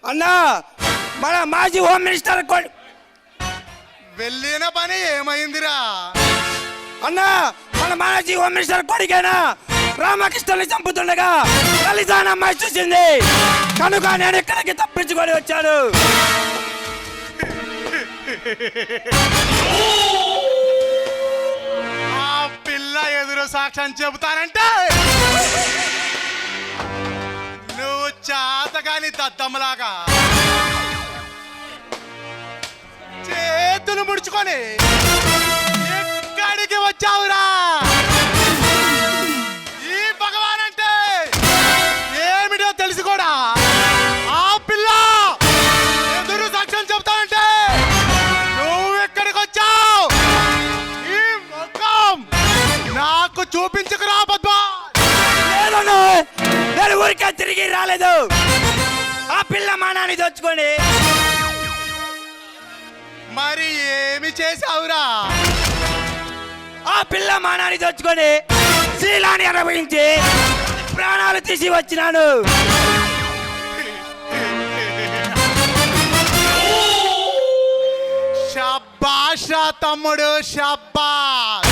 అన్నా మన మాజీ హోమ్ మినిస్టర్ వెళ్ళిన పని ఏమైందిరా? అన్నా మన మాజీ హోమ్ మినిస్టర్ కొడుకేనా రామకృష్ణని చంపుతుండగా లలితాన్ అమ్మాయి చూసింది కనుక నేను ఇక్కడికి తప్పించుకొని వచ్చాను. ఆ పిల్ల ఎదురు సాక్ష్యం చెబుతానంటే నువ్వు చాతగాని దద్దమ్మలాగా చేతులు ముడుచుకొని ఎక్కడికి వచ్చావురా? ఈ భగవాన్ అంటే ఏమిటో తెలిసి కూడా ఆ పిల్ల ఎదురు సాక్ష్యం చెబుతానంటే నువ్వు ఎక్కడికి వచ్చావు? ఈ ముఖం నాకు చూపించుకురా పద్మా. నేను ఊరికే తిరిగి రాలేదు. ఆ పిల్ల మానాన్ని దోచుకొని మరి ఏమి చేశావురా? ఆ పిల్ల మానాన్ని దోచుకొని శీలాన్ని అనుభవించి ప్రాణాలు తీసి వచ్చినాను. శబ్బాష్ తమ్ముడు, శబ్బాష్.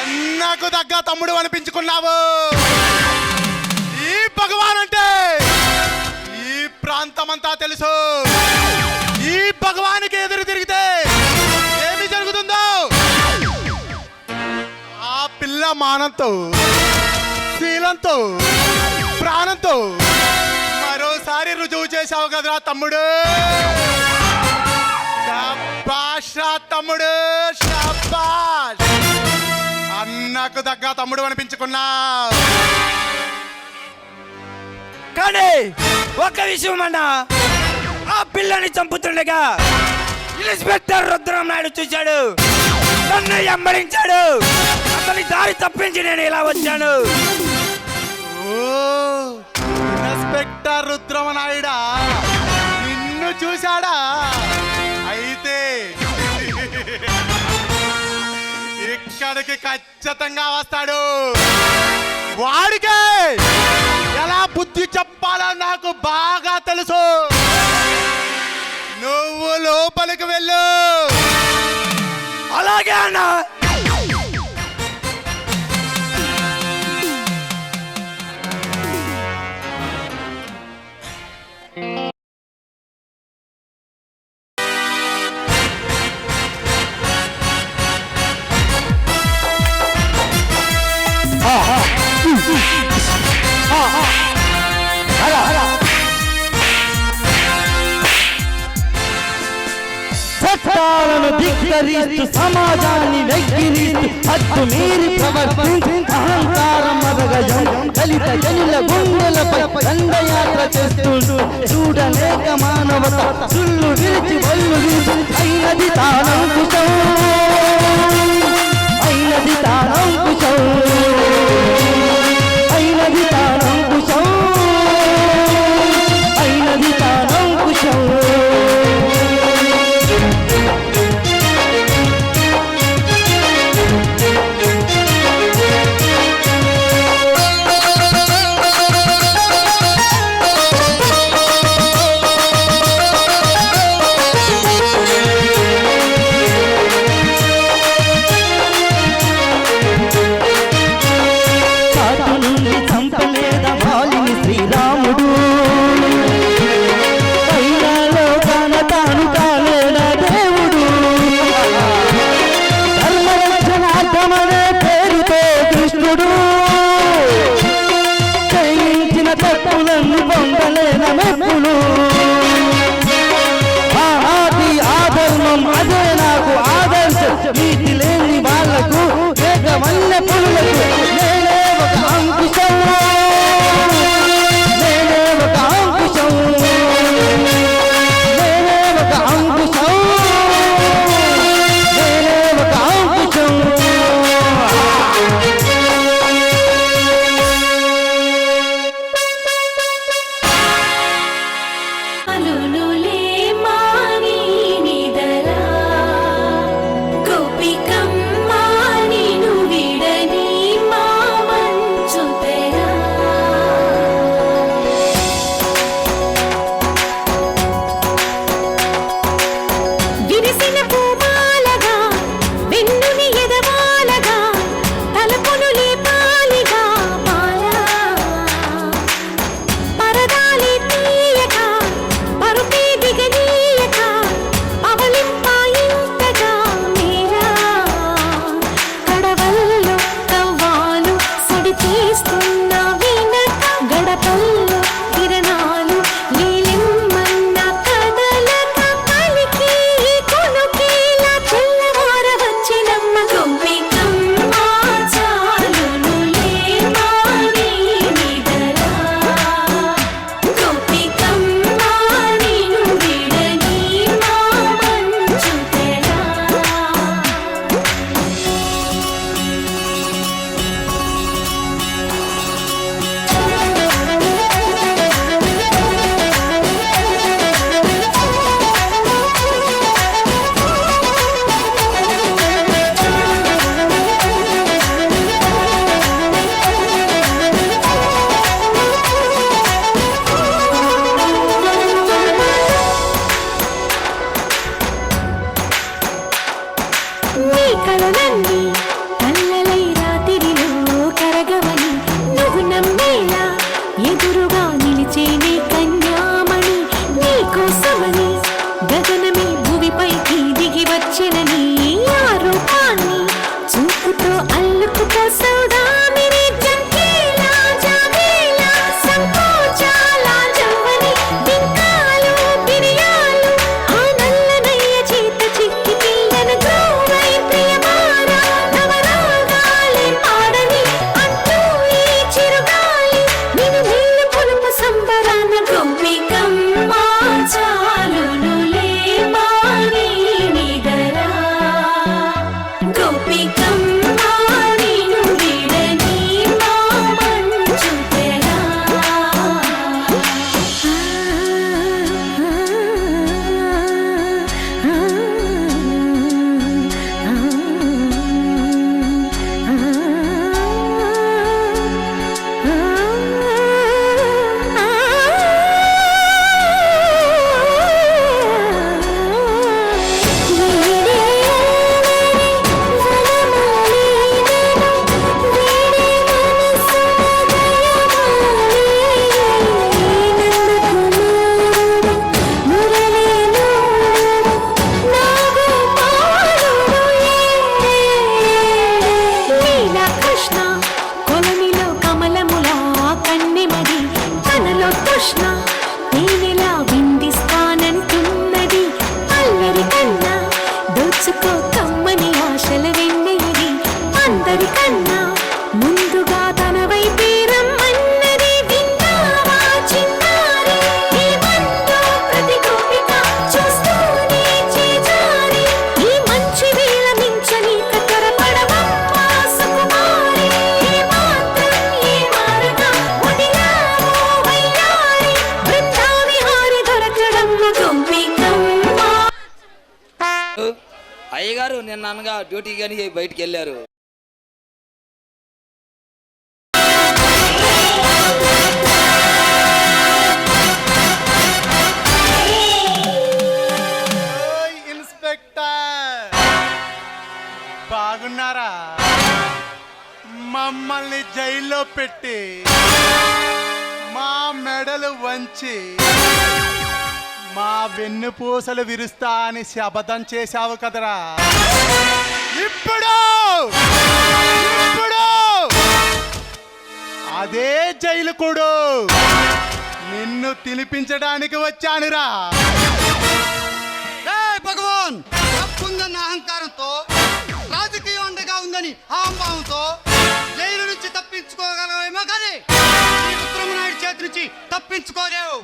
అన్నకు దగ్గ తమ్ముడు అనిపించుకున్నావు. ఈ భగవాన్ అంటే ఈ ప్రాంతమంతా తెలుసు. ఈ భగవానికి ఎదురు తిరిగితే ఏమి జరుగుతుందో ఆ పిల్ల మానంతో, శీలంతో, ప్రాణంతో మరోసారి రుజువు చేశావు కదరా తమ్ముడు. శబ్బాష్ తమ్ముడు, శబ్బాష్. అన్నకు దగ్గ తమ్ముడు అనిపించుకున్నావు. కానీ ఒక విషయం అన్నా, ఆ పిల్లని చంపుతుండగా ఇన్స్పెక్టర్ రుద్రం నాయుడు చూశాడు, నన్ను ఎంబడించాడు. అతని దారి తప్పించి నేను ఇలా వచ్చాను. ఇన్స్పెక్టర్ రుద్రమనాయుడా నిన్ను చూశాడా? అయితే ఇక్కడికి ఖచ్చితంగా వస్తాడు. వాడికే ఎలా బుద్ధి చెప్పాలో నాకు బాగా తెలుసు. నువ్వు లోపలికి వెళ్ళు. అలాగే అన్నా. చట్టాలను ధిక్కరిస్తూ సమాజాన్ని వెక్కిరిస్తూ హద్దు మీరి ప్రవర్తించి అహంకారం మదగజం దళిత జనుల గుండెలపై దండయాత్ర చేస్తుంటూ చూడలేక మానవత సుళ్ళు విరిచి వల్లు విరిచి అయినది తానంకుశం, అయినది తానంకుశం, అయినది తానంకుశం, అయినది తానంకుశం. నీతి లేని వాళ్లకు వేగవల్లె పులులకు నేనే ఒక అంకుశం, నేనే ఒక అంకుశం, నేనే ఒక అంకుశం, నేనే ఒక అంకుశం. తేనెలా విందిస్తానంటున్నది అల్లరి కన్నా దోచుకో కమ్మని ఆశల వెన్నెలది అందరికన్నా ముందుగా తన వైపే రమ్మన్నది విన్నావా చిన్నారి ఏమందో ప్రతి గోపిక చూస్తూనే చేజారి ఈ మంచి వేళ మించని కతరపడవమ్మా సుకుమారి ఏ మాత్రం ఏ మారగా వదిలావో వయ్యారి బృందావిహారి దొరకడంలో గొంపికమ్మా. అయ్యగారు నిన్న అనగా డ్యూటీ కానీ బయటికి వెళ్ళారు. ఓయ్ ఇన్స్పెక్టర్ బాగున్నారా? మమ్మల్ని జైల్లో పెట్టి మా మెడలు వంచి మా వెన్నుపూసలు విరుస్తా అని శపథం చేశావు కదరా. ఇప్పుడు ఇప్పుడు అదే జైలు కూడు నిన్ను తినిపించడానికి వచ్చానురా. భగవాన్ తప్పుందన్న అహంకారంతో రాజకీయం అండగా ఉందని అహంభావంతో జైలు నుంచి తప్పించుకోగలమేమో కానీ ఈ ఉత్తరమనాయుడు చేతి నుంచి తప్పించుకోలేవు.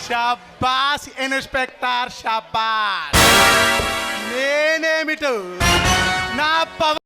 షాబాస్ ఇన్స్పెక్టర్ షాబాస్. నేనేమిటో నా పవర్